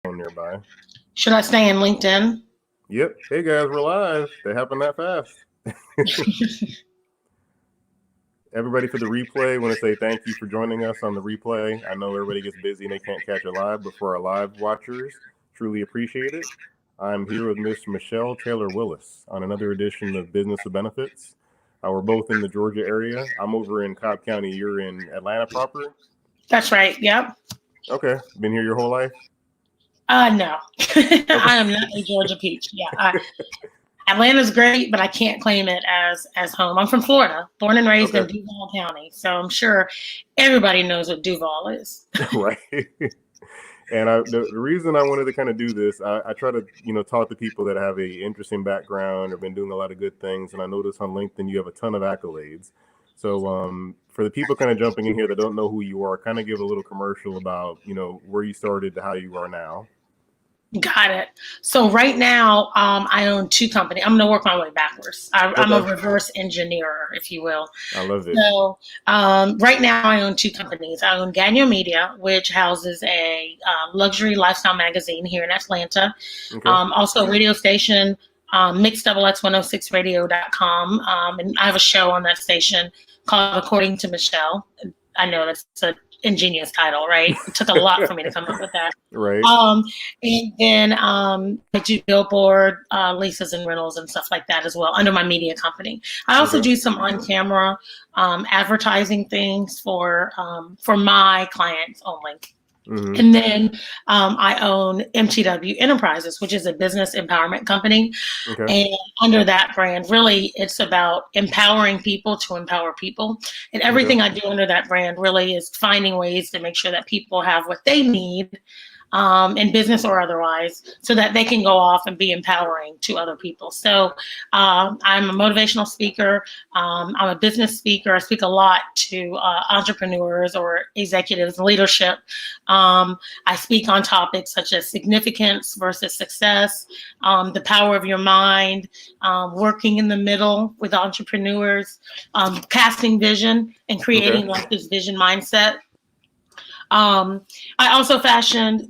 nearby. Should I stay in LinkedIn? Yep. Hey guys, we're live. They happen that fast. Everybody for the replay, I want to say thank you for joining us on the replay. I know everybody gets busy and they can't catch it live, but for our live watchers, truly appreciate it. I'm here with Miss Michelle Taylor Willis on another edition of Business of Benefits. We're both in the Georgia area. I'm over in Cobb County. You're in Atlanta proper? That's right. Yep. Okay. Been here your whole life? No. I am not a Georgia peach. Yeah. Atlanta's great, but I can't claim it as home. I'm from Florida, born and raised in Duval County. So I'm sure everybody knows what Duval is. Right. And the reason I wanted to kind of do this, I try to, talk to people that have a interesting background or been doing a lot of good things. And I noticed on LinkedIn, you have a ton of accolades. So for the people kind of jumping in here that don't know who you are, kind of give a little commercial about, where you started to how you are now. Got it. So right now, I own two companies. I'm going to work my way backwards. I'm a reverse engineer, if you will. I love it. So right now, I own two companies. I own Ganyo Media, which houses a luxury lifestyle magazine here in Atlanta. Okay. Also a radio station, mixxx106radio.com. And I have a show on that station called According to Michelle. I know that's a ingenious title, right? It took a lot for me to come up with that. Right. And then I do billboard leases and rentals and stuff like that as well under my media company. I also do some on-camera advertising things for my clients only. Mm-hmm. And then I own MTW Enterprises, which is a business empowerment company. Okay. And under that brand, really, it's about empowering people to empower people. And everything I do under that brand really is finding ways to make sure that people have what they need in business or otherwise, so that they can go off and be empowering to other people. So I'm a motivational speaker. I'm a business speaker. I speak a lot to entrepreneurs or executives in leadership. I speak on topics such as significance versus success, the power of your mind, working in the middle with entrepreneurs, casting vision and creating like this vision mindset. I also fashioned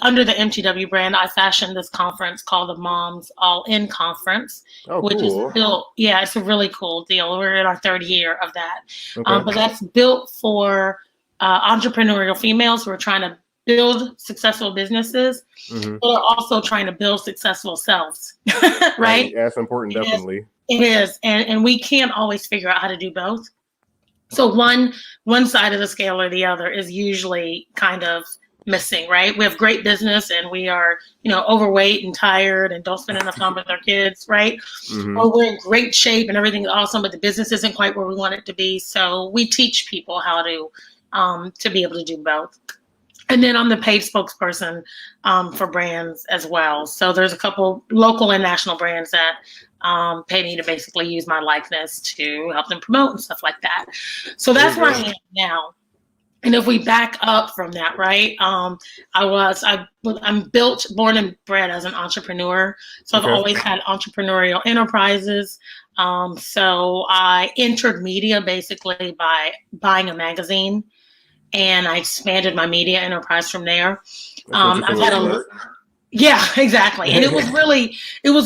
under the MTW brand, I fashioned this conference called the Moms All In Conference, which is built. Yeah, it's a really cool deal. We're in our third year of that. But that's built for entrepreneurial females who are trying to build successful businesses, but are also trying to build successful selves, right? That's important, definitely. It is. And we can't always figure out how to do both. So one side of the scale or the other is usually kind of missing, right? We have great business and we are, overweight and tired and don't spend enough time with our kids, right? Mm-hmm. Or we're in great shape and everything's awesome, but the business isn't quite where we want it to be. So we teach people how to be able to do both. And then I'm the paid spokesperson for brands as well. So there's a couple local and national brands that pay me to basically use my likeness to help them promote and stuff like that. So that's where I am now. And if we back up from that, right? I'm born and bred as an entrepreneur. So I've always had entrepreneurial enterprises. So I entered media basically by buying a magazine, and I expanded my media enterprise from there. I've had yeah, exactly. And it was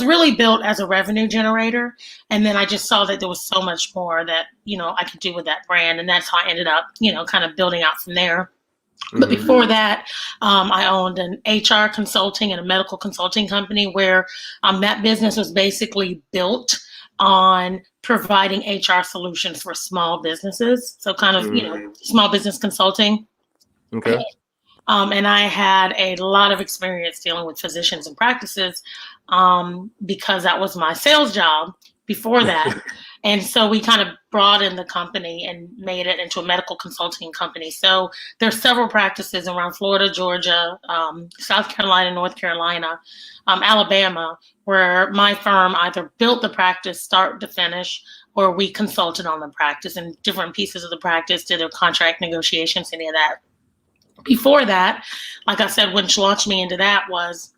really built as a revenue generator. And then I just saw that there was so much more that, I could do with that brand. And that's how I ended up, kind of building out from there. But before that, I owned an HR consulting and a medical consulting company where that business was basically built on providing HR solutions for small businesses. So kind of, small business consulting. Okay. And I had a lot of experience dealing with physicians and practices because that was my sales job before that. And so we kind of broadened the company and made it into a medical consulting company. So there's several practices around Florida, Georgia, South Carolina, North Carolina, Alabama, where my firm either built the practice start to finish, or we consulted on the practice and different pieces of the practice, did their contract negotiations, any of that. Before that, like I said, what launched me into that was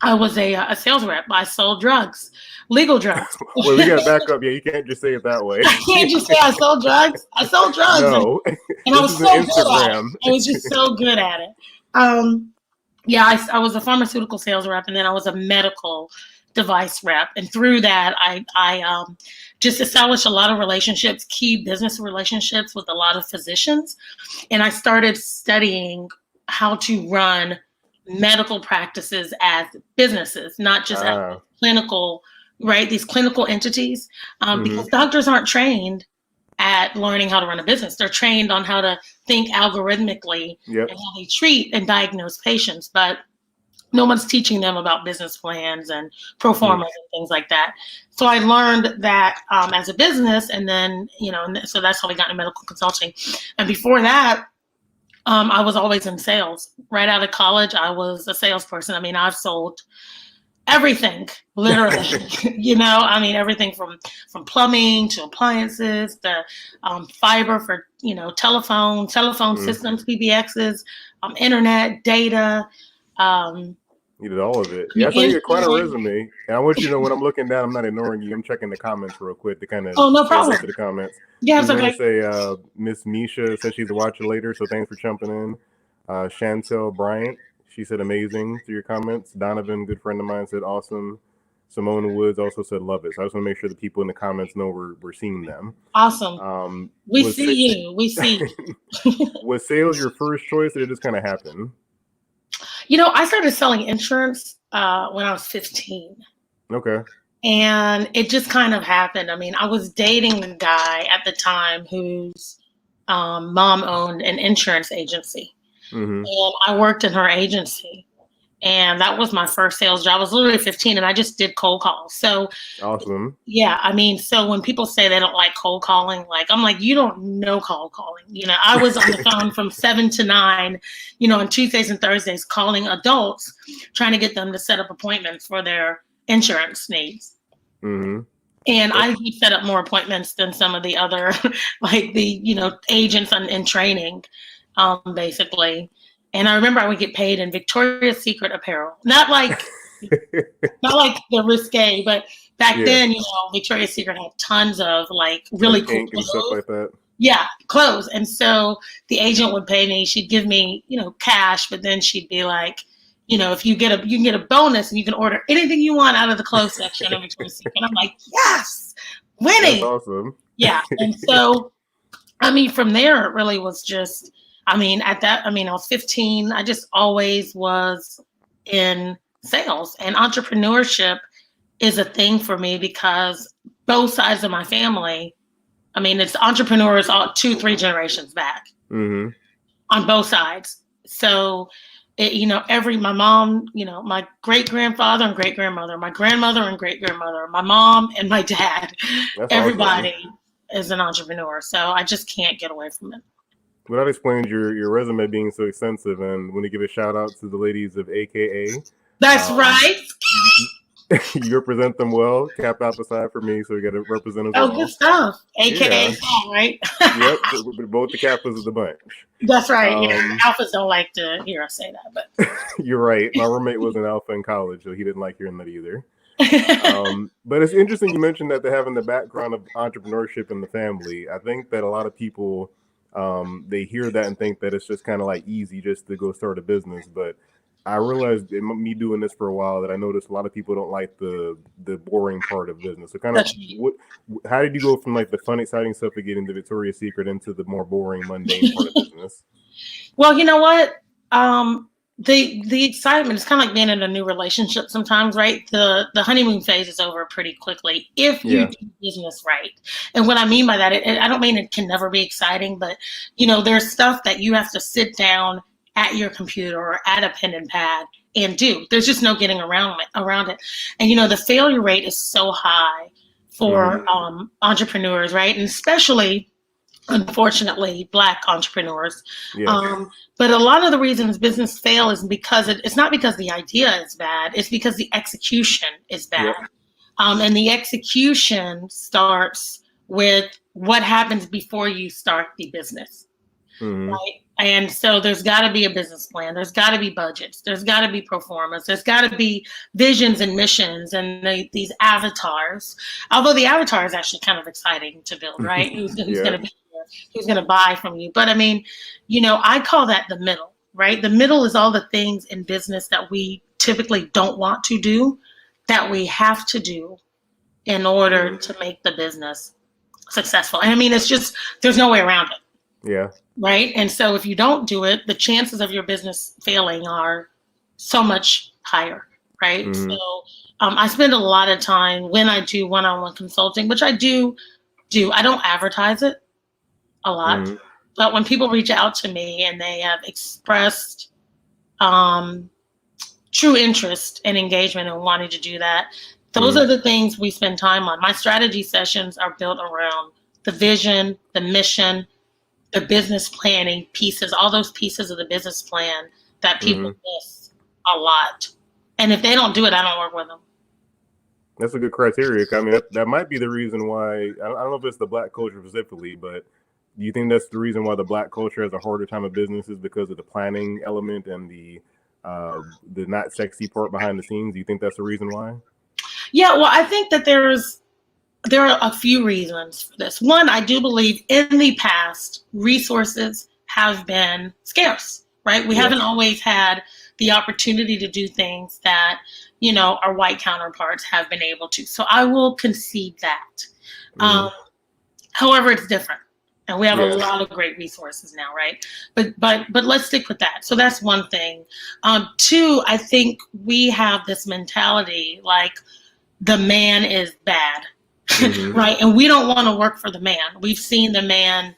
I was a sales rep. I sold drugs, legal drugs. Well, we got to back up. Yeah, you can't just say it that way. I can't just say I sold drugs. I sold drugs. No. And I was so good at it. I was just so good at it. Yeah, I was a pharmaceutical sales rep, and then I was a medical device rep. And through that, I just established a lot of relationships, key business relationships with a lot of physicians. And I started studying how to run medical practices as businesses, not just as clinical, right? These clinical entities, because doctors aren't trained at learning how to run a business. They're trained on how to think algorithmically and how they treat and diagnose patients, but no one's teaching them about business plans and pro formas and things like that. So I learned that as a business, and then, so that's how we got into medical consulting. And before that, I was always in sales. Right out of college, I was a salesperson. I mean, I've sold everything, literally. Everything from plumbing to appliances, the fiber for telephone systems, PBXs, internet, data. You did all of it. Yeah, I saw you got quite a resume. And I want you to know, when I'm looking down, I'm not ignoring you. I'm checking the comments real quick to kind of no problem to the comments. Yeah, it's okay. Say Miss Misha says she's a watcher later, so thanks for jumping in. Chantel Bryant, she said amazing through your comments. Donovan, good friend of mine, said awesome. Simone Woods also said love it. So I just want to make sure the people in the comments know we're seeing them. Awesome. We see you. We see you. Was sales your first choice, or did it just kind of happen? I started selling insurance when I was 15. Okay. And it just kind of happened. I mean, I was dating a guy at the time whose mom owned an insurance agency. And I worked in her agency. And that was my first sales job. I was literally 15, and I just did cold calls. So awesome. Yeah, I mean, so when people say they don't like cold calling, I'm like, you don't know cold calling. I was on the phone from 7 to 9, on Tuesdays and Thursdays, calling adults, trying to get them to set up appointments for their insurance needs. And I set up more appointments than some of the other, agents in training, basically. And I remember I would get paid in Victoria's Secret apparel, not like the risque, but back then, Victoria's Secret had tons of really cool clothes and stuff like that. Yeah, clothes. And so the agent would pay me. She'd give me, cash, but then she'd be like, if you can get a bonus and you can order anything you want out of the clothes section of Victoria's Secret. And I'm like, yes, winning. That's awesome. Yeah. And so, from there, it really was just. I was 15. I just always was in sales, and entrepreneurship is a thing for me because both sides of my family, it's entrepreneurs 2-3 generations back on both sides. So, my mom, my great grandfather and great grandmother, my grandmother and great grandmother, my mom and my dad, everybody is an entrepreneur. So I just can't get away from it. Well, that explains your resume being so extensive, and want to give a shout out to the ladies of AKA. That's right. You represent them well. Cap out the side for me, so we got to represent us. Oh, good stuff. AKA, right? Yep, both the Kappas of the bunch. That's right. Alphas don't like to hear us say that, but you're right. My roommate was an alpha in college, so he didn't like hearing that either. But it's interesting you mentioned that they have in the background of entrepreneurship in the family. I think that a lot of people. They hear that and think that it's just kind of easy just to go start a business. But I realized in me doing this for a while that I noticed a lot of people don't like the boring part of business. So how did you go from the fun, exciting stuff of getting the Victoria's Secret into the more boring, mundane part of business? Well, you know what? The excitement is kind of like being in a new relationship sometimes, right? The honeymoon phase is over pretty quickly if you do business right. And what I mean by that, I don't mean it can never be exciting, but there's stuff that you have to sit down at your computer or at a pen and pad and do. There's just no getting around it. And the failure rate is so high for entrepreneurs, right? And especially, unfortunately, Black entrepreneurs. But a lot of the reasons business fail is because it's not because the idea is bad, it's because the execution is bad. And the execution starts with what happens before you start the business, right? And so there's got to be a business plan. There's got to be budgets. There's got to be pro formas. There's got to be visions and missions and these avatars. Although the avatar is actually kind of exciting to build, right? Who's going to be here? Who's going to buy from you? But I call that the middle, right? The middle is all the things in business that we typically don't want to do, that we have to do in order to make the business successful. And I mean, it's just, there's no way around it. Yeah. Right. And so if you don't do it, the chances of your business failing are so much higher. Right. Mm-hmm. So I spend a lot of time when I do one-on-one consulting, which I do. I don't advertise it a lot. Mm-hmm. But when people reach out to me and they have expressed true interest and engagement and wanting to do that, those are the things we spend time on. My strategy sessions are built around the vision, the mission, the business planning pieces, all those pieces of the business plan that people miss a lot. And if they don't do it, I don't work with them. That's a good criteria. I mean, that might be the reason why, I don't know if it's the Black culture specifically, but do you think that's the reason why the Black culture has a harder time of business is because of the planning element and the not sexy part behind the scenes? Do you think that's the reason why? Yeah, well, I think that there are a few reasons for this. One, I do believe in the past, resources have been scarce, right? We haven't always had the opportunity to do things that, you know, our white counterparts have been able to. So I will concede that. However, it's different. And we have a lot of great resources now, right? But let's stick with that. So that's one thing. Two, I think we have this mentality like the man is bad. Right. And we don't want to work for the man. We've seen the man,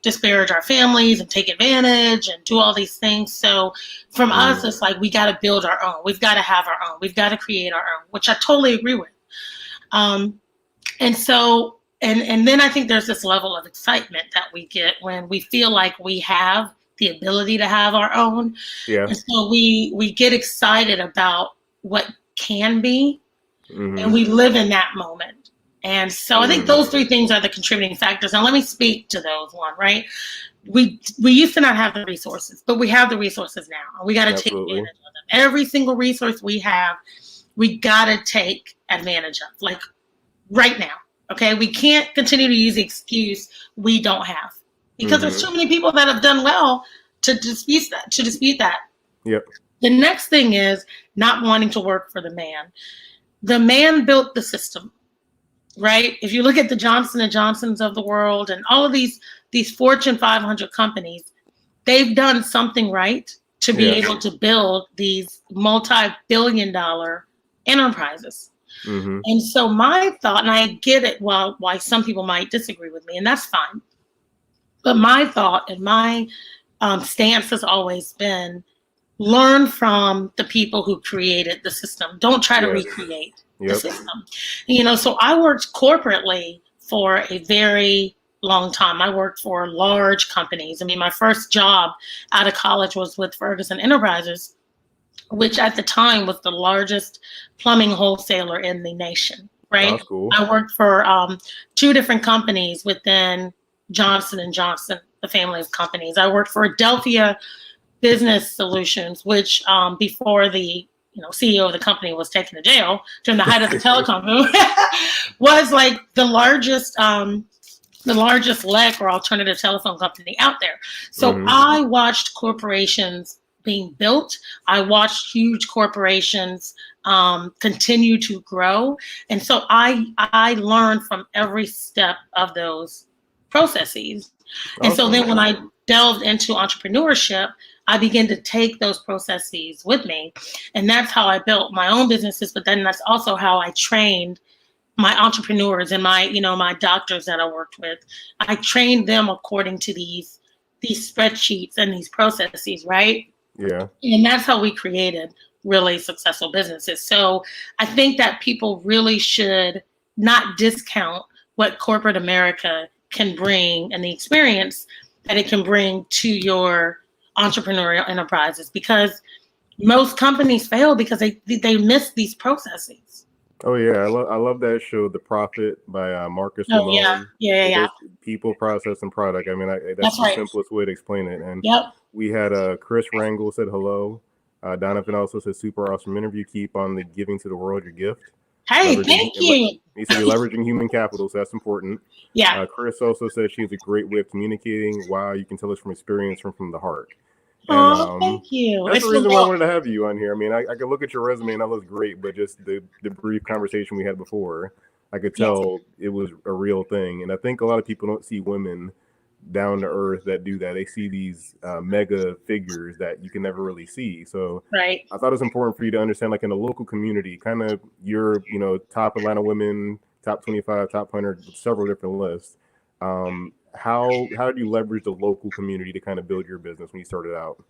disparage our families and take advantage and do all these things. So from us, it's like, we got to build our own. We've got to have our own. We've got to create our own, which I totally agree with. And so, and then I think there's this level of excitement that we get when we feel like we have the ability to have our own. Yeah. And so we get excited about what can be. And we live in that moment. And so I think those three things are the contributing factors. Now let me speak to those one, right? We used to not have the resources, but we have the resources now. We got to take advantage of them. Every single resource we have, we got to take advantage of, like right now. Okay. We can't continue to use the excuse we don't have, because there's too many people that have done well to dispute that. Yep. The next thing is not wanting to work for the man. The man built the system, right? If you look at the Johnson & Johnsons of the world and all of these Fortune 500 companies, they've done something right to be able to build these multi-billion-dollar enterprises. And so my thought, and I get it, why some people might disagree with me, and that's fine. But my thought and my stance has always been, learn from the people who created the system. Don't try to recreate the system. So I worked corporately for a very long time. I worked for large companies. I mean, my first job out of college was with Ferguson Enterprises, which at the time was the largest plumbing wholesaler in the nation, right? That's cool. I worked for 2 different companies within Johnson & Johnson, the family of companies. I worked for Adelphia Business Solutions, which before the CEO of the company was taken to jail during the height of the telecom boom, was like the largest LEC or alternative telephone company out there. So I watched corporations being built. I watched huge corporations continue to grow, and so I learned from every step of those processes. And so then when I delved into entrepreneurship, I began to take those processes with me. And that's how I built my own businesses. But then that's also how I trained my entrepreneurs and my doctors that I worked with. I trained them according to these spreadsheets and these processes, right? Yeah. And that's how we created really successful businesses. So I think that people really should not discount what corporate America can bring and the experience that it can bring to your entrepreneurial enterprises, because most companies fail because they miss these processes. Oh yeah, I love that show, The Profit by Marcus Malone. Yeah. People, process, and product. I mean, that's the simplest way to explain it. And we had Chris Rangel said hello. Donovan also said super awesome interview. Keep on the giving to the world your gift. Hey, thank you. He said you're leveraging human capital, so that's important. Yeah. Chris also said she has a great way of communicating. Wow, you can tell us from experience from the heart. Oh, thank you. That's the reason why I wanted to have you on here. I mean, I could look at your resume and that looks great, but just the brief conversation we had before, I could tell it was a real thing. And I think a lot of people don't see women down to earth that do that. They see these mega figures that you can never really see. So right. I thought it was important for you to understand, like in a local community, kind of your, top Atlanta women, top 25, top 100, several different lists. How do you leverage the local community to kind of build your business when you started out?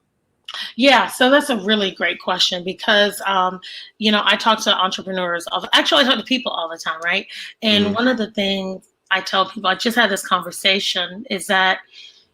Yeah, so that's a really great question because, I talk to entrepreneurs. Actually, I talk to people all the time, right? And one of the things I tell people, I just had this conversation, is that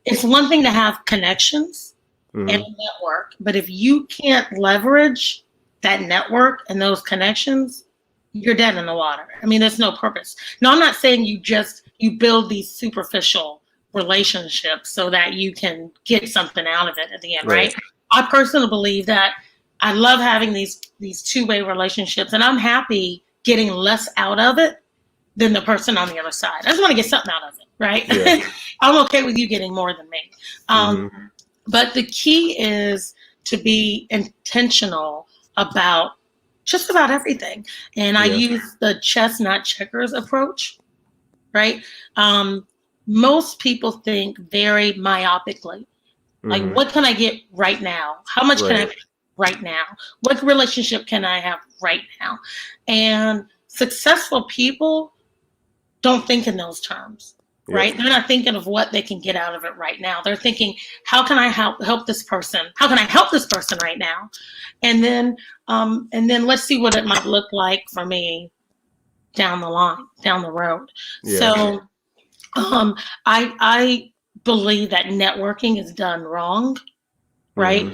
it's one thing to have connections and a network, but if you can't leverage that network and those connections, you're dead in the water. I mean, there's no purpose. Now, I'm not saying you build these superficial relationships so that you can get something out of it at the end, right? I personally believe that I love having these two-way relationships, and I'm happy getting less out of it than the person on the other side. I just want to get something out of it, right? Yeah. I'm okay with you getting more than me. But the key is to be intentional about just about everything. And I use the chess, not checkers approach, right? Most people think very myopically. Like, what can I get right now? How much can I get right now? What relationship can I have right now? And successful people don't think in those terms, right? They're not thinking of what they can get out of it right now. They're thinking, how can I help this person? How can I help this person right now? And then let's see what it might look like for me down the line, down the road. So I believe that networking is done wrong, right?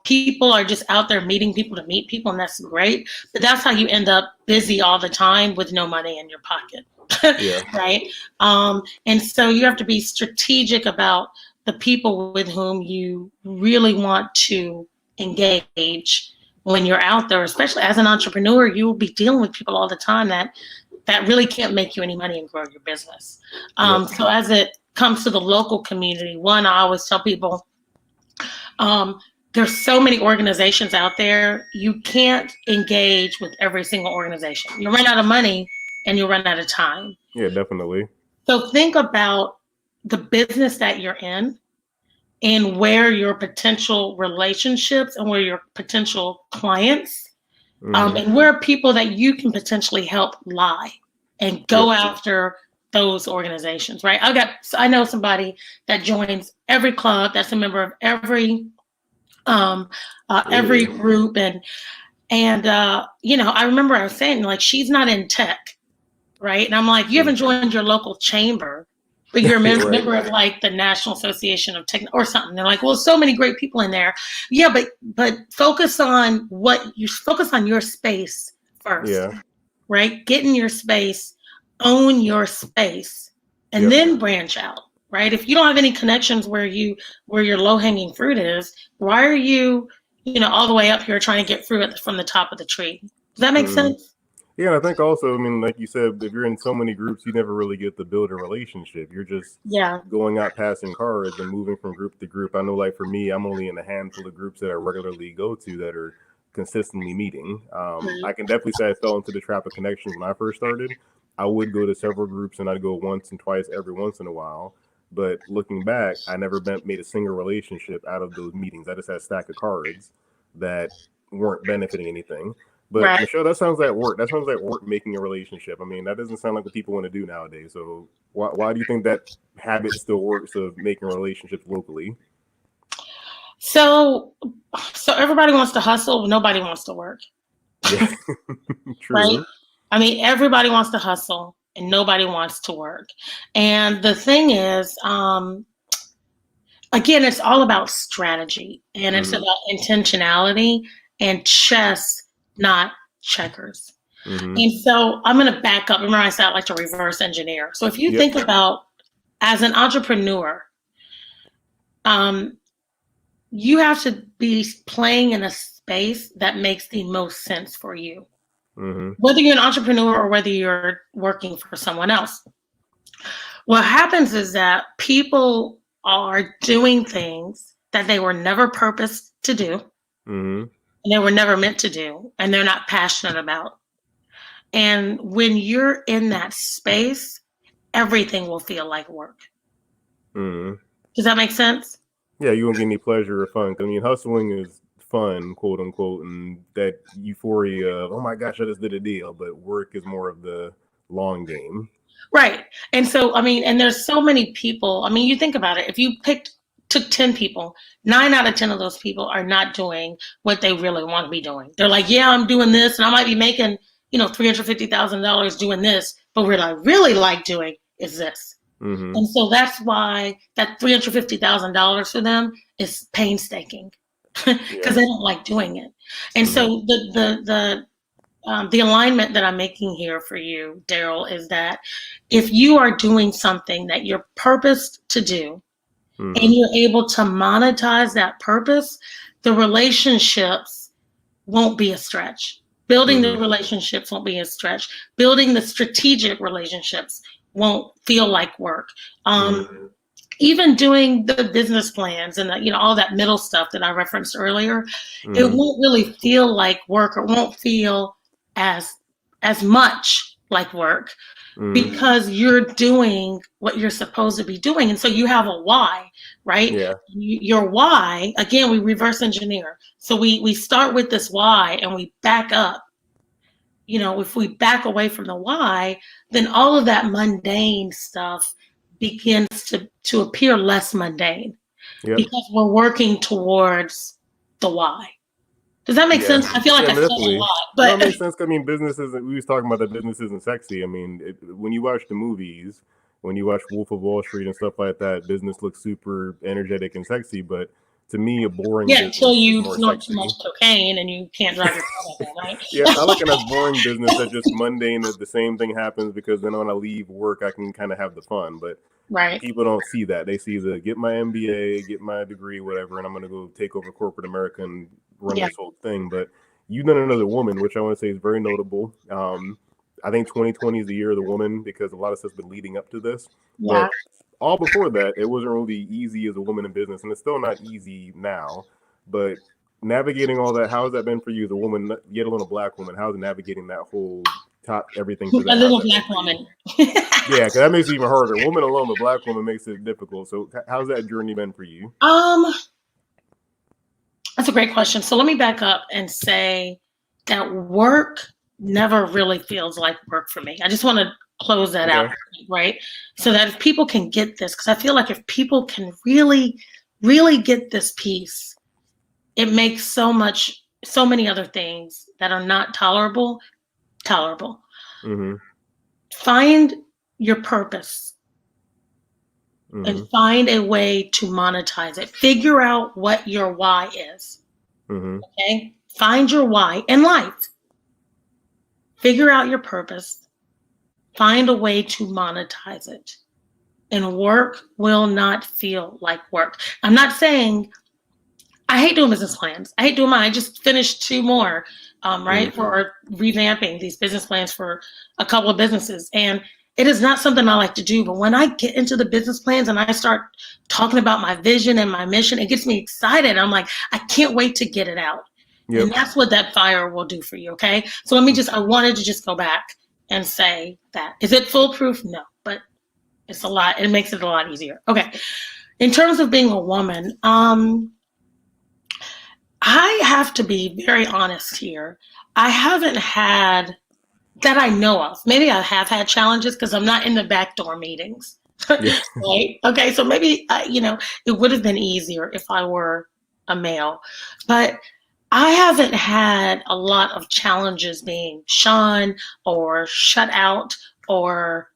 People are just out there meeting people to meet people, and that's great. But that's how you end up busy all the time with no money in your pocket. Right? And so you have to be strategic about the people with whom you really want to engage when you're out there, especially as an entrepreneur. You will be dealing with people all the time that really can't make you any money and grow your business. So as it comes to the local community, one, I always tell people, there's so many organizations out there. You can't engage with every single organization. You run out of money and you run out of time. Yeah, definitely. So think about the business that you're in and where your potential relationships and where your potential clients and where people that you can potentially help lie, and go after those organizations, right? I know somebody that joins every club, that's a member of every group, and I remember I was saying, like, she's not in tech, right? And I'm like, you haven't joined your local chamber, but you're a member of like the National Association of Tech or something. They're like, well, so many great people in there. Yeah, but focus on your space first, right? Get in your space, own your space, and then branch out, right? If you don't have any connections where your low hanging fruit is, why are you, all the way up here trying to get fruit from the top of the tree? Does that make sense? Yeah, I think also, I mean, like you said, if you're in so many groups, you never really get to build a relationship. You're just going out passing cards and moving from group to group. I know, like for me, I'm only in a handful of groups that I regularly go to that are consistently meeting. I can definitely say I fell into the trap of connections when I first started. I would go to several groups and I'd go once and twice every once in a while. But looking back, I never made a single relationship out of those meetings. I just had a stack of cards that weren't benefiting anything. But Michelle, that sounds like work. That sounds like work making a relationship. I mean, that doesn't sound like what people want to do nowadays. So why do you think that habit still works of making relationships locally? So everybody wants to hustle, but nobody wants to work. Yeah. True. Right? I mean, everybody wants to hustle and nobody wants to work. And the thing is, again, it's all about strategy, and it's about intentionality and chess, not checkers. And so I'm going to back up. Remember I said I like to reverse engineer. So if you think about, as an entrepreneur, you have to be playing in a space that makes the most sense for you. Mm-hmm. whether you're an entrepreneur or whether you're working for someone else. What happens is that people are doing things that they were never purposed to do, Mm-hmm. and they were never meant to do, and they're not passionate about. And when you're in that space, everything will feel like work. Mm-hmm. Does that make sense? Yeah, you won't get any pleasure or fun. 'Cause, I mean, hustling is fun, quote unquote, and that euphoria of, oh my gosh, I just did a deal. But work is more of the long game. Right. And so, I mean, and there's so many people. I mean, you think about it. If you took 10 people, 9 out of 10 of those people are not doing what they really want to be doing. They're like, yeah, I'm doing this and I might be making, $350,000 doing this, but what I really like doing is this. Mm-hmm. And so that's why that $350,000 for them is painstaking because they don't like doing it. And so the alignment that I'm making here for you, Daryl, is that if you are doing something that you're purposed to do and you're able to monetize that purpose, the relationships won't be a stretch. Building the relationships won't be a stretch. Building the strategic relationships won't feel like work. Even doing the business plans and all that middle stuff that I referenced earlier, it won't really feel like work, or won't feel as much like work because you're doing what you're supposed to be doing. And so you have a why, right? Yeah. Your why, again, we reverse engineer. So we start with this why and we back up. If we back away from the why, then all of that mundane stuff begins to appear less mundane because we're working towards the why. Does that make sense? I feel like I said a lot, but no, it makes sense. I mean, we was talking about that business isn't sexy. I mean, when you watch the movies, when you watch Wolf of Wall Street and stuff like that, business looks super energetic and sexy, but to me, a boring business until you is more snort sexy. too much cocaine and you can't drive your car again, right? Yeah, I like a boring business that's just mundane, that the same thing happens, because then when I leave work, I can kind of have the fun. But people don't see that. They see the get my MBA, get my degree, whatever, and I'm going to go take over corporate America and run this whole thing. But you've done Another Woman, which I want to say is very notable. I think 2020 is the year of the woman because a lot of stuff's been leading up to this. Yeah. But all before that, it wasn't really easy as a woman in business, and it's still not easy now. But navigating all that, how has that been for you as a woman, yet alone a Black woman? How's navigating that whole top everything for that? A little Black woman. Yeah, because that makes it even harder. Woman alone, a Black woman, makes it difficult. So how's that journey been for you? That's a great question. So let me back up and say that work never really feels like work for me. I just want to close that out, right? So that if people can get this, because I feel like if people can really, really get this piece, it makes so many other things that are not tolerable. Find your purpose and find a way to monetize it. Figure out what your why is. Okay? Find your why in life. Figure out your purpose. Find a way to monetize it. And work will not feel like work. I'm not saying I hate doing business plans. I hate doing mine. I just finished 2 more, right? For revamping these business plans for a couple of businesses. And it is not something I like to do. But when I get into the business plans and I start talking about my vision and my mission, it gets me excited. I'm like, I can't wait to get it out. And that's what that fire will do for you, okay? So I wanted to just go back and say that. Is it foolproof? No, but it's a lot. It makes it a lot easier. Okay. In terms of being a woman, I have to be very honest here. I haven't had, that I know of. Maybe I have had challenges because I'm not in the backdoor meetings. Right? Okay, so maybe, it would have been easier if I were a male. But I haven't had a lot of challenges being shunned or shut out or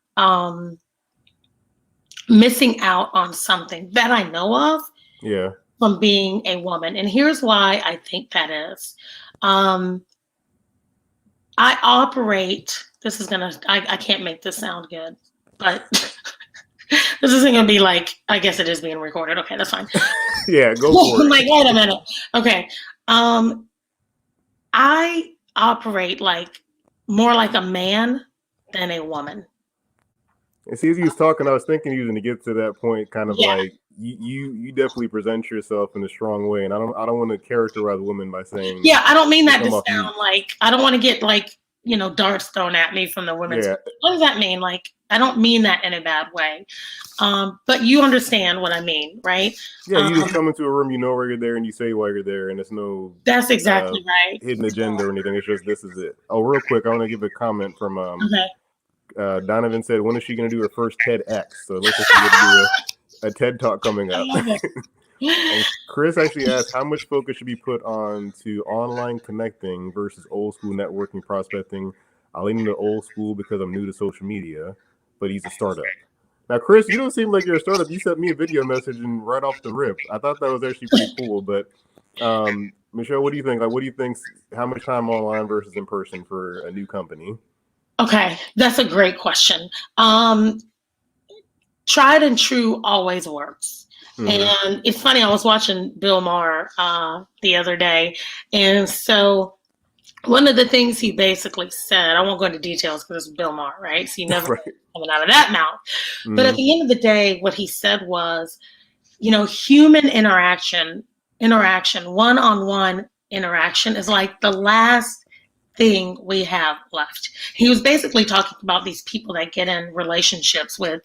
missing out on something that I know of. Yeah. From being a woman. And here's why I think that is. I operate, I can't make this sound good, but this isn't going to be like, I guess it is being recorded. Okay, that's fine. Yeah, go for it. I'm like, wait a minute. Okay. I operate like more like a man than a woman. And see, as he was talking, I was thinking you was going to get to that point, kind of Yeah. like you definitely present yourself in a strong way, and I don't want to characterize women by saying, Yeah, I don't mean that to come off sound meek. like, I don't want to get like, darts thrown at me from the women's. Yeah, What does that mean? Like, I don't mean that in a bad way. But you understand what I mean, right? yeah. You just come into a room, you know why you're there, and you say why you're there, and it's no That's exactly right. hidden agenda or anything. It's just this is it. Oh, real quick, I want to give a comment from Okay. Donovan said, when is she going to do her first TEDx? So it looks like she's going to do a TED Talk coming up. And Chris actually asked, how much focus should be put on to online connecting versus old school networking prospecting? I lean into old school because I'm new to social media, but he's a startup. Now, Chris, you don't seem like you're a startup. You sent me a video message and right off the rip. I thought that was actually pretty cool. But Michelle, what do you think? Like, what do you think? How much time online versus in person for a new company? Okay, that's a great question. Tried and true always works. Mm-hmm. And it's funny, I was watching Bill Maher the other day. And so one of the things he basically said, I won't go into details because it's Bill Maher, right? So you never coming out of that mouth. Mm-hmm. But at the end of the day, what he said was, human interaction, one-on-one interaction is like the last thing we have left. He was basically talking about these people that get in relationships with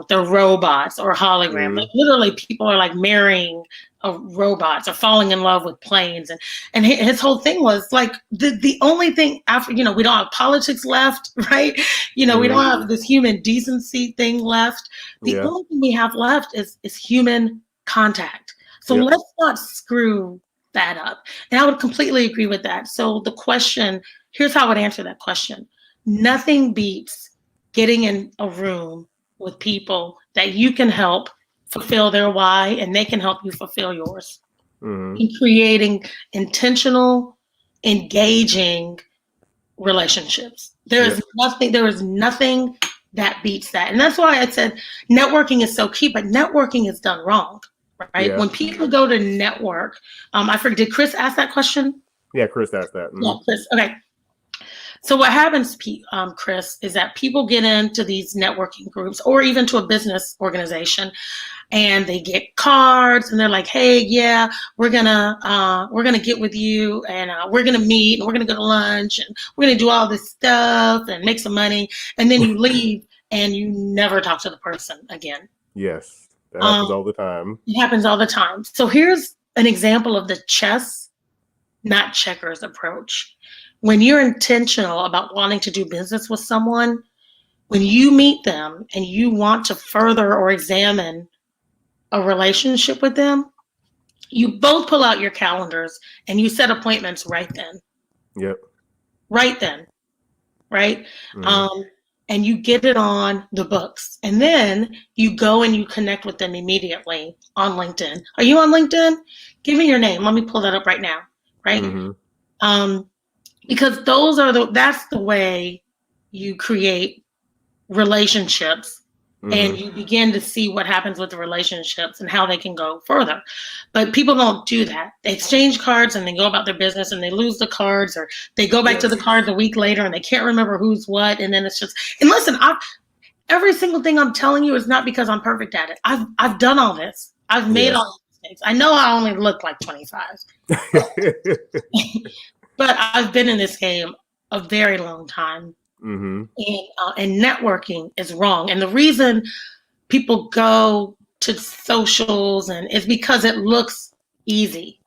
they're robots or holograms. Mm-hmm. Like literally people are like marrying robots or falling in love with planes. And his whole thing was like the only thing after, we don't have politics left, right? Mm-hmm. We don't have this human decency thing left. The only thing we have left is human contact. So let's not screw that up. And I would completely agree with that. So the question, here's how I would answer that question. Nothing beats getting in a room with people that you can help fulfill their why and they can help you fulfill yours. Mm-hmm. In creating intentional, engaging relationships. There is nothing that beats that. And that's why I said networking is so key, but networking is done wrong, right? Yeah. When people go to network, I forget, did Chris ask that question? Yeah, Chris asked that. Mm-hmm. Yeah, Chris. Okay. So what happens, Chris, is that people get into these networking groups or even to a business organization and they get cards and they're like, hey, yeah, we're gonna get with you and we're gonna meet and we're gonna go to lunch and we're gonna do all this stuff and make some money. And then you leave and you never talk to the person again. Yes, that happens all the time. It happens all the time. So here's an example of the chess, not checkers approach. When you're intentional about wanting to do business with someone, when you meet them and you want to further or examine a relationship with them, you both pull out your calendars and you set appointments right then. Yep. Right then. Right? Mm-hmm. And you get it on the books. And then you go and you connect with them immediately on LinkedIn. Are you on LinkedIn? Give me your name. Let me pull that up right now. Right? Mm-hmm. Because that's the way you create relationships. Mm-hmm. And you begin to see what happens with the relationships and how they can go further. But people don't do that. They exchange cards and they go about their business and they lose the cards or they go back to the cards a week later and they can't remember who's what. And then it's just, and listen, every single thing I'm telling you is not because I'm perfect at it. I've done all this. I've made all these mistakes. I know I only look like 25. But I've been in this game a very long time. Mm-hmm. And networking is wrong. And the reason people go to socials is because it looks easy.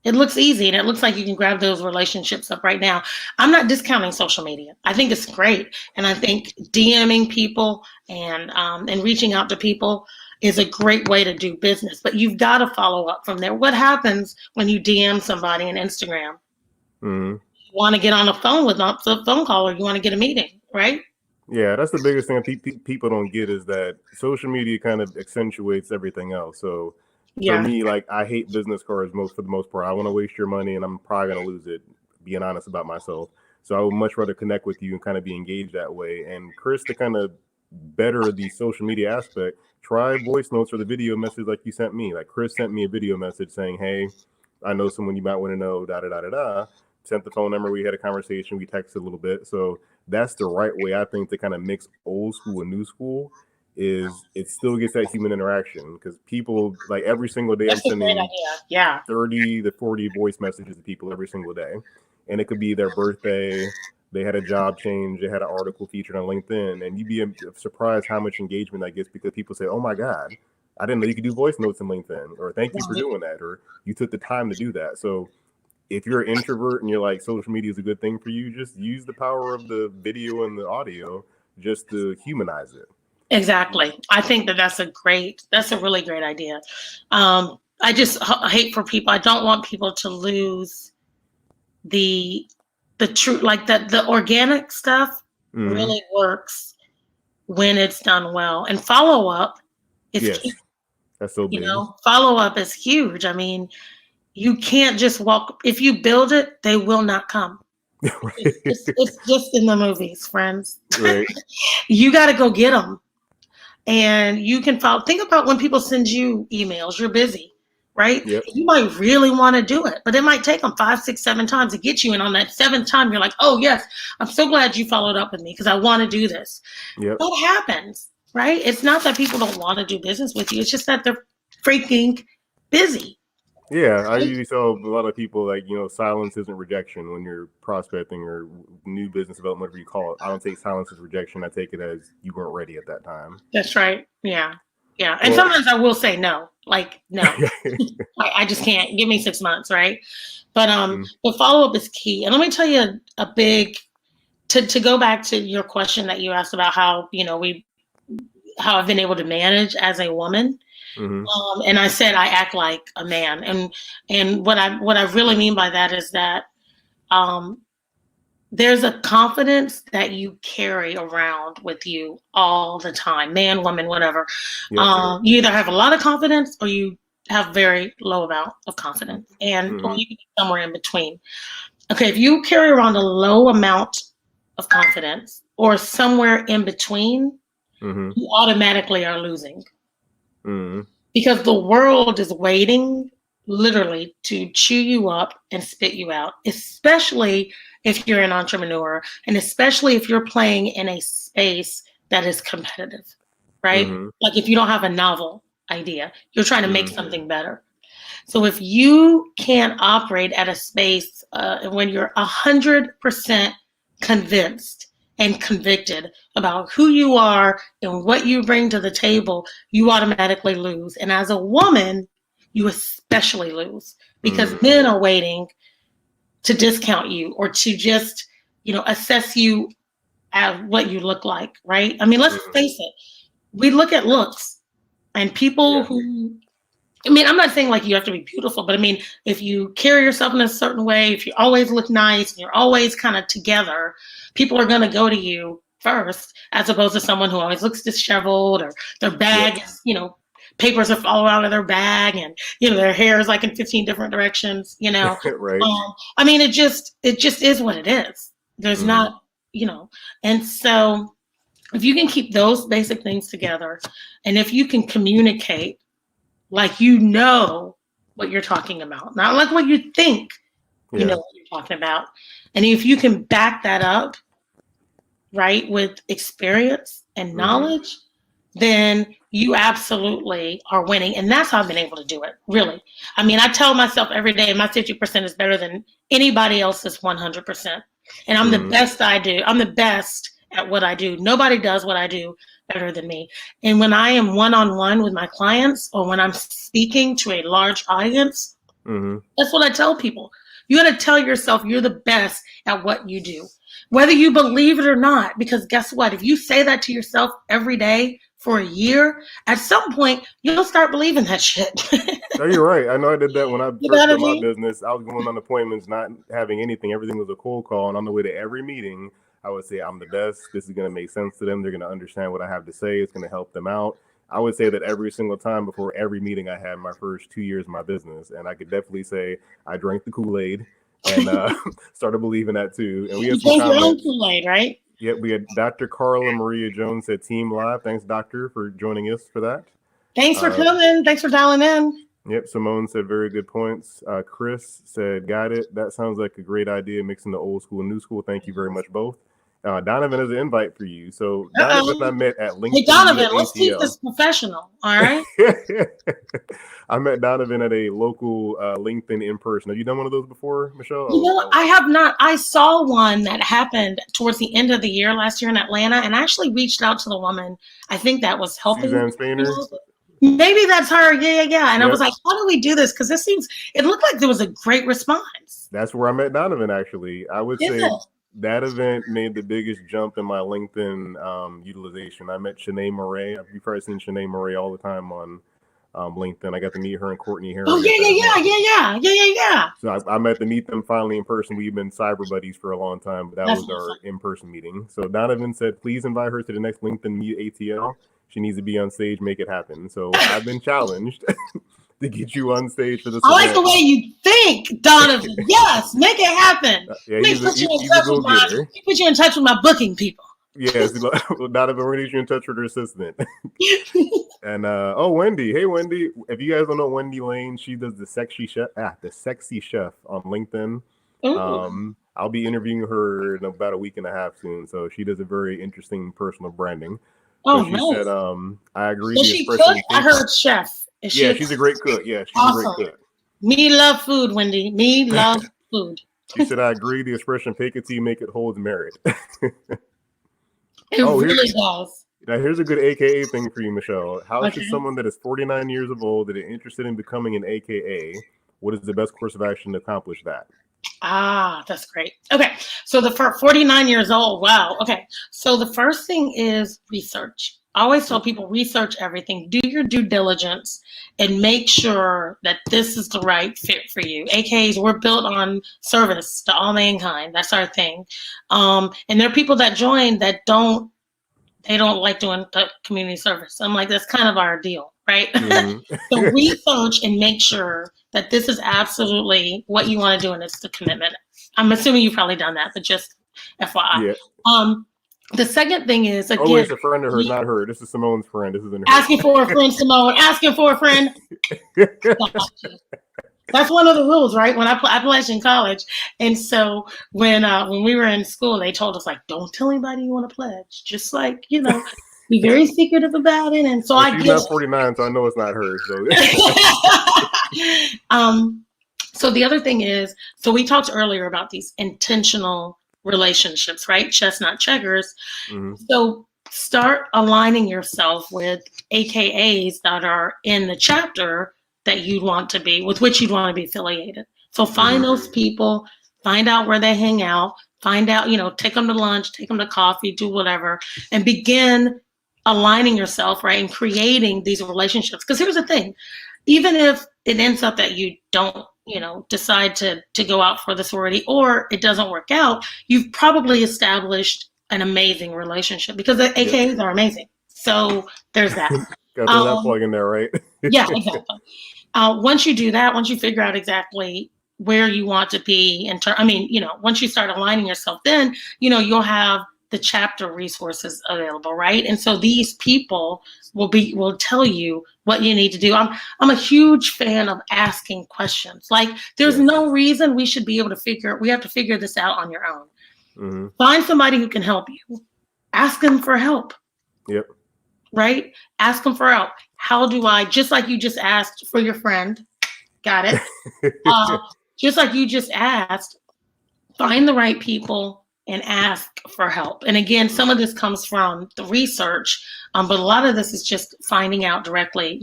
It looks easy and it looks like you can grab those relationships up right now. I'm not discounting social media. I think it's great. And I think DMing people and reaching out to people is a great way to do business. But you've got to follow up from there. What happens when you DM somebody on Instagram? Mm-hmm. You want to get on the phone with a phone call or you want to get a meeting, right? Yeah, that's the biggest thing people don't get is that social media kind of accentuates everything else. So for me, like I hate business cards for the most part. I want to waste your money and I'm probably going to lose it, being honest about myself. So I would much rather connect with you and kind of be engaged that way. And Chris, to kind of better the social media aspect, try voice notes or the video message like you sent me. Like Chris sent me a video message saying, hey, I know someone you might want to know, da-da-da-da-da. sent the phone number, we had a conversation, we texted a little bit. So that's the right way, I think, to kind of mix old school and new school. Is it still gets that human interaction, because people, like, every single day That's I'm a great sending idea. 30 to 40 voice messages to people every single day, and it could be their birthday, they had a job change, they had an article featured on LinkedIn, and you'd be surprised how much engagement that gets, because people say, oh my God, I didn't know you could do voice notes in LinkedIn, or thank you for doing that, or you took the time to do that. So if you're an introvert and you're like, social media is a good thing for you, just use the power of the video and the audio just to humanize it. Exactly. I think that's a really great idea. I just hate for people. I don't want people to lose the truth, like that. The organic stuff really works when it's done well, and follow up is key. That's so big. Follow up is huge. I mean, you can't just walk. If you build it, they will not come. Right. It's just in the movies, friends. Right. You got to go get them. And you can follow. Think about when people send you emails, you're busy, right? Yep. You might really want to do it, but it might take them 5, 6, 7 times to get you. And on that 7th time, you're like, oh, yes, I'm so glad you followed up with me because I want to do this. Yep. That happens, right? It's not that people don't want to do business with you. It's just that they're freaking busy. Yeah, I usually tell a lot of people, like, silence isn't rejection when you're prospecting or new business development, whatever you call it. I don't take silence as rejection. I take it as you weren't ready at that time. That's right. Yeah. Yeah. And sometimes I will say no, like, no, I just can't. Give me 6 months. Right. But the follow up is key. And let me tell you a big, to go back to your question that you asked about how, how I've been able to manage as a woman. Mm-hmm. And I said I act like a man, and what I really mean by that is that there's a confidence that you carry around with you all the time, man, woman, whatever. Yep. You either have a lot of confidence or you have very low amount of confidence, and or you can be somewhere in between. Okay, if you carry around a low amount of confidence or somewhere in between, you automatically are losing. Because the world is waiting literally to chew you up and spit you out, especially if you're an entrepreneur and especially if you're playing in a space that is competitive, right? Like if you don't have a novel idea, you're trying to make something better. So if you can't operate at a space when you're 100% convinced and convicted about who you are and what you bring to the table, you automatically lose. And as a woman, you especially lose because men are waiting to discount you or to just, assess you as what you look like, right? I mean, let's face it. We look at looks and people who, I'm not saying like you have to be beautiful, but I mean, if you carry yourself in a certain way, if you always look nice and you're always kind of together, people are going to go to you first, as opposed to someone who always looks disheveled or their bag is, papers are all out of their bag and, their hair is like in 15 different directions, Right. I mean, it just is what it is. There's not, and so if you can keep those basic things together and if you can communicate like what you're talking about, not like what you think you know what you're talking about. And if you can back that up, right, with experience and knowledge, then you absolutely are winning. And that's how I've been able to do it, really. I mean, I tell myself every day my 50% is better than anybody else's 100%. And I'm the best I do. I'm the best at what I do. Nobody does what I do better than me. And when I am one-on-one with my clients or when I'm speaking to a large audience, that's what I tell people. You got to tell yourself you're the best at what you do, whether you believe it or not, because guess what? If you say that to yourself every day for a year, at some point, you'll start believing that shit. No, you're right. I know I did that when I first started my business. I was going on appointments, not having anything. Everything was a cold call. And on the way to every meeting, I would say, I'm the best. This is going to make sense to them. They're going to understand what I have to say. It's going to help them out. I would say that every single time before every meeting I had my first 2 years of my business. And I could definitely say I drank the Kool-Aid and started believing that too. And we had some comments. Kool-Aid, right? Yeah, we had Dr. Carla Maria Jones said Team Live. Thanks, Doctor, for joining us for that. Thanks for coming. Thanks for dialing in. Yep, Simone said very good points. Chris said, got it. That sounds like a great idea, mixing the old school and new school. Thank you very much, both. Donovan has an invite for you. So Donovan I met at LinkedIn. Hey, Donovan, let's keep this professional, all right? I met Donovan at a local LinkedIn in person. Have you done one of those before, Michelle? You know, I have not. I saw one that happened towards the end of the year last year in Atlanta, and I actually reached out to the woman. I think that was helping. Suzanne Spainer? Maybe that's her. Yeah. And I was like, how do we do this? Because it looked like there was a great response. That's where I met Donovan, actually. I would say that event made the biggest jump in my LinkedIn utilization. I met Shanae Murray. You've probably seen Shanae Murray all the time on LinkedIn. I got to meet her and Courtney Harris. Oh, yeah. So I met to meet them finally in person. We've been cyber buddies for a long time, but that was our in-person meeting. So Donovan said, please invite her to the next LinkedIn Meet ATL. She needs to be on stage, make it happen. So I've been challenged to get you on stage for this. I like the way you think, Donovan. Yes, make it happen. He put you in touch with my booking people. Yes, Donovan, we're gonna get you in touch with her assistant. And Wendy, hey Wendy, if you guys don't know Wendy Lane, she does the sexy chef on LinkedIn. I'll be interviewing her in about a week and a half soon. So she does a very interesting personal branding. Oh, she said, I agree. Does she cook? I heard chef. She's a great cook. Yeah, she's awesome. A great cook. Me love food, Wendy. Me love food. She said, I agree. The expression "fake it till you make it" holds merit. It really does. Now, here's a good AKA thing for you, Michelle. How should someone that is 49 years of old that is interested in becoming an AKA, what is the best course of action to accomplish that? That's great. Okay. So for 49 years old, wow. Okay. So the first thing is research. I always tell people research everything, do your due diligence, and make sure that this is the right fit for you. AKAs, we're built on service to all mankind. That's our thing. And there are people that join that don't like doing community service. I'm like, that's kind of our deal, right? Mm-hmm. So research and make sure that this is absolutely what you want to do, and it's the commitment. I'm assuming you've probably done that, but just FYI. Yeah. The second thing is, again, it's a friend of hers, not her. This is Simone's friend. This isn't her. Asking for a friend, Simone. Asking for a friend. That's one of the rules, right? When I pledged in college, and so when we were in school, they told us, like, don't tell anybody you want to pledge. Just like, be very secretive about it. And so she's not 49, so I know it's not her. So. So the other thing is, so we talked earlier about these intentional relationships, right? Chestnut checkers. Mm-hmm. So start aligning yourself with AKAs that are in the chapter that you'd want to be, with which you'd want to be affiliated. So find those people, find out where they hang out, find out, take them to lunch, take them to coffee, do whatever, and begin aligning yourself, right? And creating these relationships. Because here's the thing, even if it ends up that you don't, decide to go out for the sorority, or it doesn't work out, you've probably established an amazing relationship, because the AKAs are amazing. So there's that. Got that plug in there, right? Yeah, exactly. Once you do that, once you figure out exactly where you want to be once you start aligning yourself, then, you'll have the chapter resources available, right? And so these people will tell you what you need to do. I'm a huge fan of asking questions. Like, there's no reason we should be able to we have to figure this out on your own. Mm-hmm. Find somebody who can help you. Ask them for help. Yep. Right? Ask them for help. How do I, just like you just asked for your friend, got it? Just like you just asked, find the right people and ask for help. And again, some of this comes from the research, but a lot of this is just finding out directly.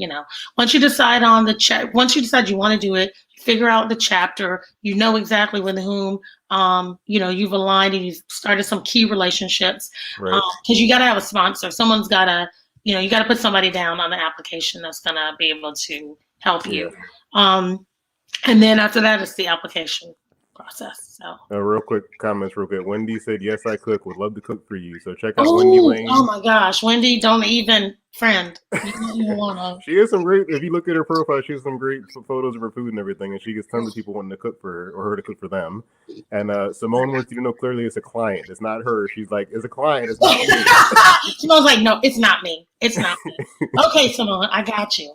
Once you decide on once you decide you want to do it, figure out the chapter, exactly with whom, you've aligned and you've started some key relationships. Right. Because you got to have a sponsor. Someone's got to, you got to put somebody down on the application that's going to be able to help you. And then after that, it's the application process. So real quick comments, real quick. Wendy said, yes, I cook. Would love to cook for you. So check out Wendy Lane. Oh my gosh, Wendy, don't even friend. You don't even wanna. She has some great, if you look at her profile, she has some great photos of her food and everything, and she gets tons of people wanting to cook for her, or her to cook for them. And Simone wants you to know clearly it's a client. It's not her. She's like, it's a client. It's not me. Simone's like, no, it's not me. It's not me. Okay, Simone, I got you.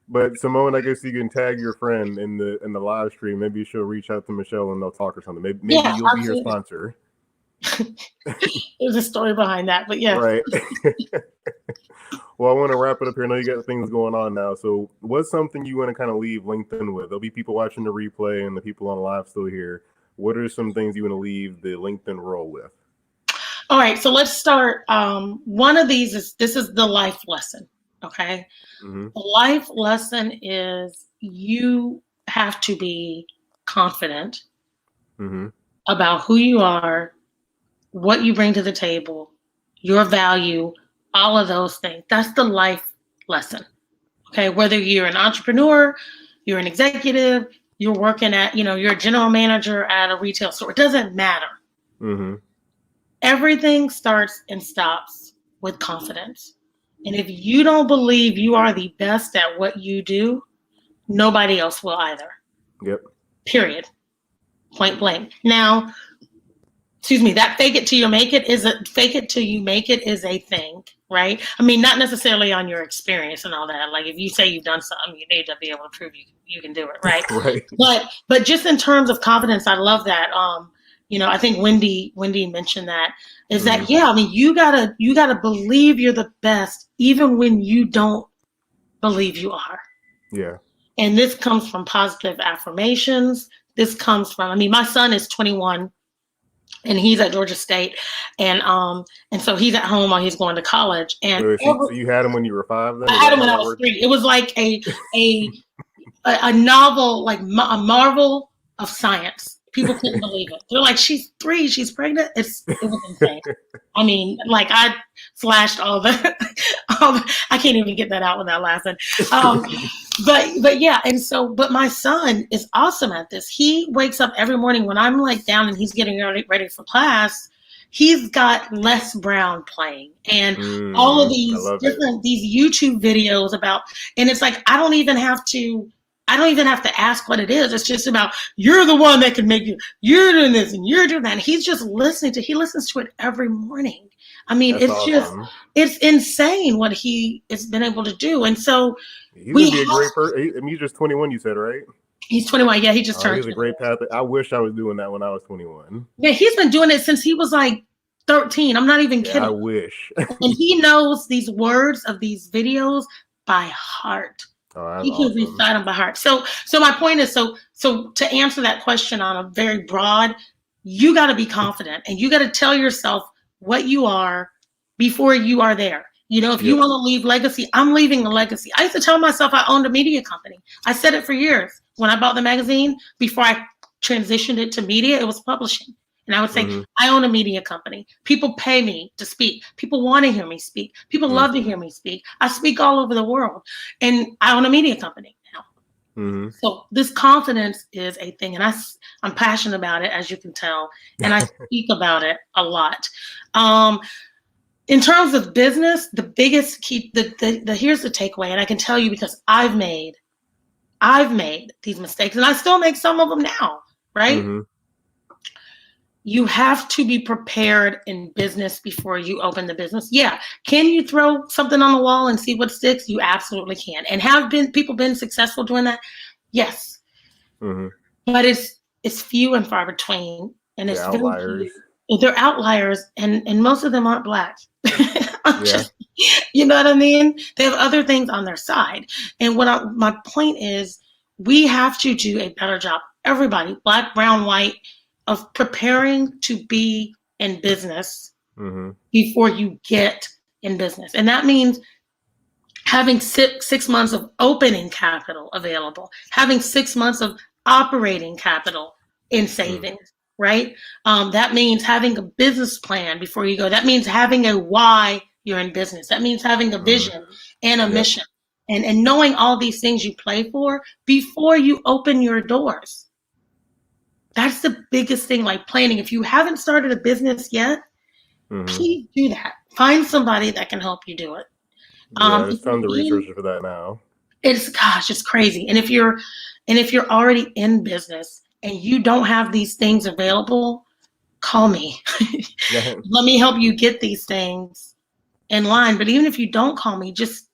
But Simone, I guess you can tag your friend in the live stream. Maybe she'll reach out to Michelle and they'll talk or something. Maybe Yeah, you'll be her absolutely. sponsor. There's a story behind that, but yeah. Right. Well, I want to wrap it up here. I know you got things going on now. So what's something you want to kind of leave LinkedIn with? There'll be people watching the replay and the people on live still here. What are some things you want to leave the LinkedIn role with? All right, so let's start. One of these is the life lesson. Okay. Mm-hmm. The life lesson is you have to be confident Mm-hmm. about who you are, what you bring to the table, your value, all of those things. That's the life lesson. Okay. Whether you're an entrepreneur, you're an executive, you're working at, you're a general manager at a retail store, it doesn't matter. Mm-hmm. Everything starts and stops with confidence. And if you don't believe you are the best at what you do, nobody else will either. Yep. Period. Point blank. Now, that fake it till you make it is a thing, right? I mean, not necessarily on your experience and all that. Like if you say you've done something, you need to be able to prove you can do it, right? Right. But just in terms of confidence, I love that. I think Wendy mentioned that is that, yeah, I mean, you gotta believe you're the best, even when you don't believe you are. Yeah. And this comes from positive affirmations. This comes from, my son is 21 and he's at Georgia State. And so he's at home while he's going to college. And so you had him when you were 5 then? I had him when I was 3. It was like a novel, like a marvel of science. People couldn't believe it. They're like, she's 3, she's pregnant. It was insane. I mean, like I flashed all the I can't even get that out without laughing. But yeah, and so, but my son is awesome at this. He wakes up every morning when I'm like down and he's getting ready for class. He's got Les Brown playing and all of these these YouTube videos about, and it's like, I don't even have to ask what it is. It's just about, you're the one that can make you're doing this and you're doing that. And he's just he listens to it every morning. I mean, that's awesome. It's insane what he has been able to do. And so he's going to be a great person. I mean, he's just 21, you said, right? He's 21. Yeah, he just turned. He's a great path. I wish I was doing that when I was 21. Yeah, he's been doing it since he was like 13. I'm not even kidding. I wish. And he knows these words of these videos by heart. Oh, he can recite them by heart. So my point is, so to answer that question on a very broad, you got to be confident and you got to tell yourself what you are before you are there. If you want to leave legacy, I'm leaving a legacy. I used to tell myself I owned a media company. I said it for years. When I bought the magazine, before I transitioned it to media, it was publishing. And I would say, I own a media company. People pay me to speak. People want to hear me speak. People love to hear me speak. I speak all over the world. And I own a media company now. So this confidence is a thing. And I'm passionate about it, as you can tell. And I speak about it a lot. In terms of business, the biggest key, here's the takeaway. And I can tell you because I've made these mistakes. And I still make some of them now, right? You have to be prepared in business before you open the business. Yeah. Can you throw something on the wall and see what sticks? You absolutely can. And have people been successful doing that? Yes. But it's few and far between. And it's outliers. They're outliers, and most of them aren't Black. You know what I mean? They have other things on their side. And my point is, we have to do a better job. Everybody, Black, brown, white, of preparing to be in business before you get in business. And that means having six months of opening capital available, having 6 months of operating capital in savings, right? That means having a business plan before you go. That means having a why you're in business. That means having a vision and a mission and knowing all these things you play for before you open your doors. That's the biggest thing, like planning. If you haven't started a business yet, please do that. Find somebody that can help you do it. There's tons of research for that now. It's crazy. And if you're already in business and you don't have these things available, call me. Let me help you get these things in line. But even if you don't call me, just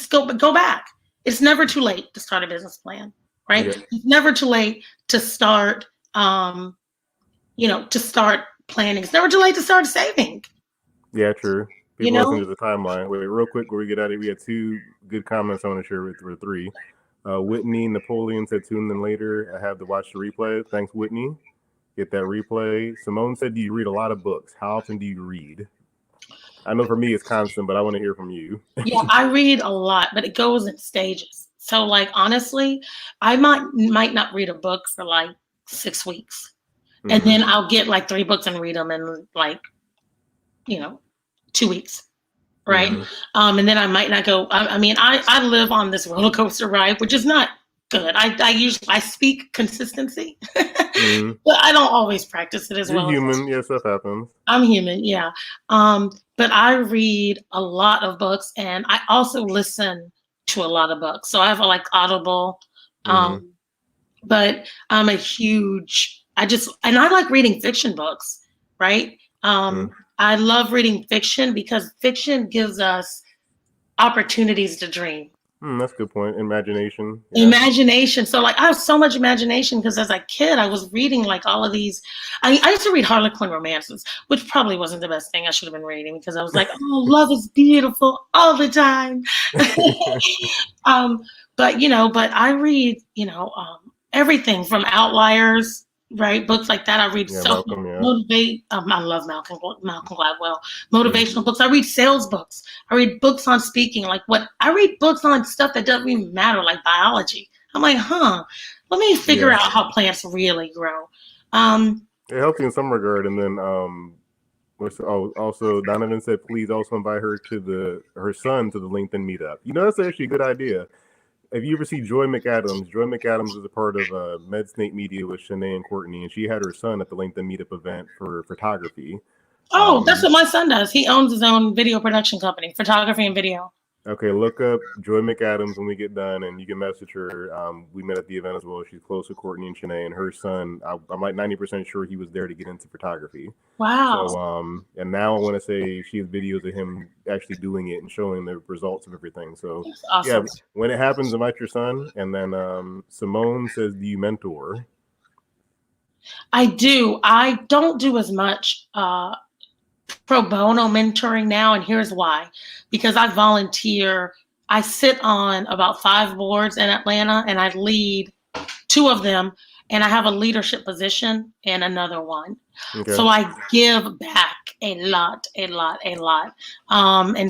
go back. it's never too late to start a business plan, right? Yeah. It's never too late to start, to start planning. It's never too late to start saving. Yeah, true. You People listen know? to the timeline. Wait, real quick, before we get out of here, we had 2 good comments I want to share with, or 3. Whitney Napoleon said, tune in later. I have to watch the replay. Thanks, Whitney. Get that replay. Simone said, do you read a lot of books? How often do you read? I know for me it's constant, but I want to hear from you. Yeah, I read a lot, but it goes in stages. So like honestly, I might not read a book for like 6 weeks. And then I'll get like 3 books and read them in like, 2 weeks. Right. And then I might not go. I live on this roller coaster ride, which is not good. I speak consistency, but I don't always practice it as You're well. human. Yeah, stuff happens. I'm human. Yeah. But I read a lot of books, and I also listen to a lot of books. So I have like Audible. But I'm a huge. I like reading fiction books. Right. I love reading fiction because fiction gives us opportunities to dream. That's a good point. Imagination. Yeah. Imagination. So like I have so much imagination because as a kid I was reading like all of these. I used to read Harlequin romances, which probably wasn't the best thing I should have been reading because I was like, oh, love is beautiful all the time. But I read, everything from Outliers, right? Books like that. I read motivate. I love Malcolm Gladwell. Motivational books. I read sales books. I read books on speaking. I read books on stuff that doesn't even matter, like biology. I'm like, let me figure out how plants really grow. It helps you in some regard. And then also Donovan said, please also invite her son to the LinkedIn meetup. That's actually a good idea. Have you ever seen Joy McAdams? Joy McAdams is a part of MedSnake Media with Shanae and Courtney, and she had her son at the LinkedIn Meetup event for photography. Oh, that's what my son does. He owns his own video production company, photography and video. Okay, look up Joy McAdams when we get done, and you can message her. We met at the event as well. She's close to Courtney and Shanae, and her son, I'm like 90% sure he was there to get into photography. Wow. So, and now I want to say she has videos of him actually doing it and showing the results of everything. So, that's awesome. Yeah, when it happens, invite your son. And then Simone says, do you mentor? I do. I don't do as much pro bono mentoring now, and here's why. Because I volunteer. I sit on about 5 boards in Atlanta, and I lead 2 of them, and I have a leadership position in another one. Okay. So I give back a lot. And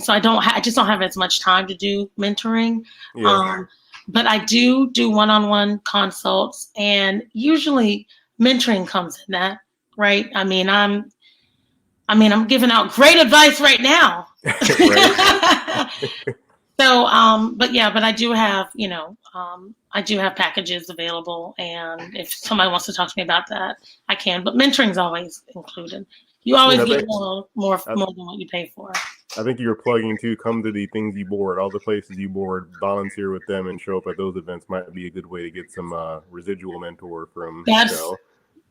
so I just don't have as much time to do mentoring. Yeah. But I do one-on-one consults, and usually mentoring comes in that, right? I'm giving out great advice right now. So, but I do have, I do have packages available, and if somebody wants to talk to me about that, I can. But mentoring is always included. You always get more than what you pay for. I think you're plugging too. Come to the things you board, all the places you board, volunteer with them, and show up at those events might be a good way to get some residual mentor from Michelle.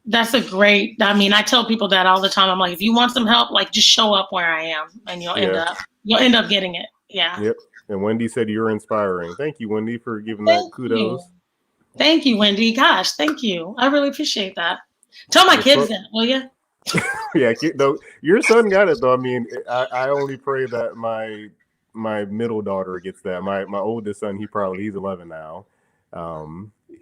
That's a great. I tell people that all the time. I'm like, if you want some help, like just show up where I am, and you'll end up getting it. Yeah. Yep. And Wendy said you're inspiring. Thank you, Wendy, for giving that kudos. Thank you, Wendy. Gosh, thank you. I really appreciate that. Tell my kids that, will you? Yeah, though your son got it though. I only pray that my middle daughter gets that. My oldest son, he's 11 now.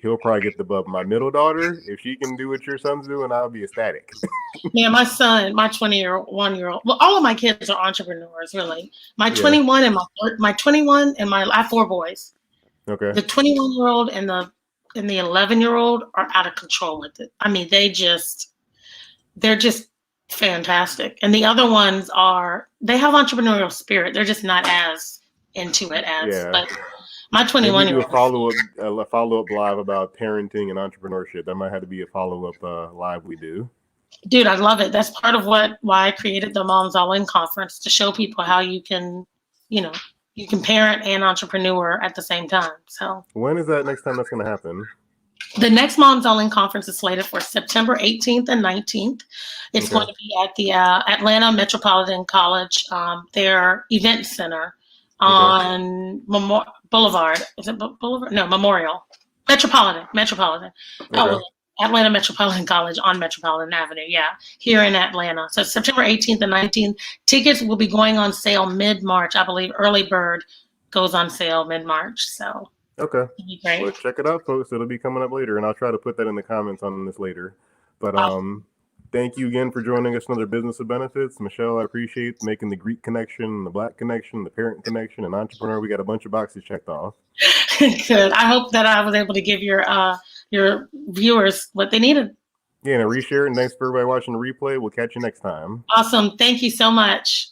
He'll probably get the bub. My middle daughter, if she can do what your son's doing, I'll be ecstatic. Yeah, my son, my 21-year-old. Well, all of my kids are entrepreneurs, really. My 21 and I have 4 boys. Okay. The 21-year-old and the 11-year-old are out of control with it. They're just fantastic. And the other ones they have entrepreneurial spirit. They're just not as into it as. But my 21-year-old. Do a follow-up live about parenting and entrepreneurship. That might have to be a follow-up live we do. Dude, I love it. That's part of why I created the Moms All In conference, to show people how you can, you can parent and entrepreneur at the same time. So when is that next time that's going to happen? The next Moms All In conference is slated for September 18th and 19th. It's going to be at the Atlanta Metropolitan College, their event center. on Boulevard. Is it Boulevard? No, Memorial. Metropolitan. Okay. Oh, Atlanta Metropolitan College on Metropolitan Avenue. Yeah, here in Atlanta. So September 18th and 19th. Tickets will be going on sale mid-March. I believe early bird goes on sale mid-March. So Okay. it'll be great. Well, check it out, folks. It'll be coming up later, and I'll try to put that in the comments on this later. But thank you again for joining us. Another Business of Benefits. Michelle, I appreciate making the Greek connection, the Black connection, the parent connection, and entrepreneur. We got a bunch of boxes checked off. Good. I hope that I was able to give your viewers what they needed. Yeah, and a reshare. And thanks for everybody watching the replay. We'll catch you next time. Awesome. Thank you so much.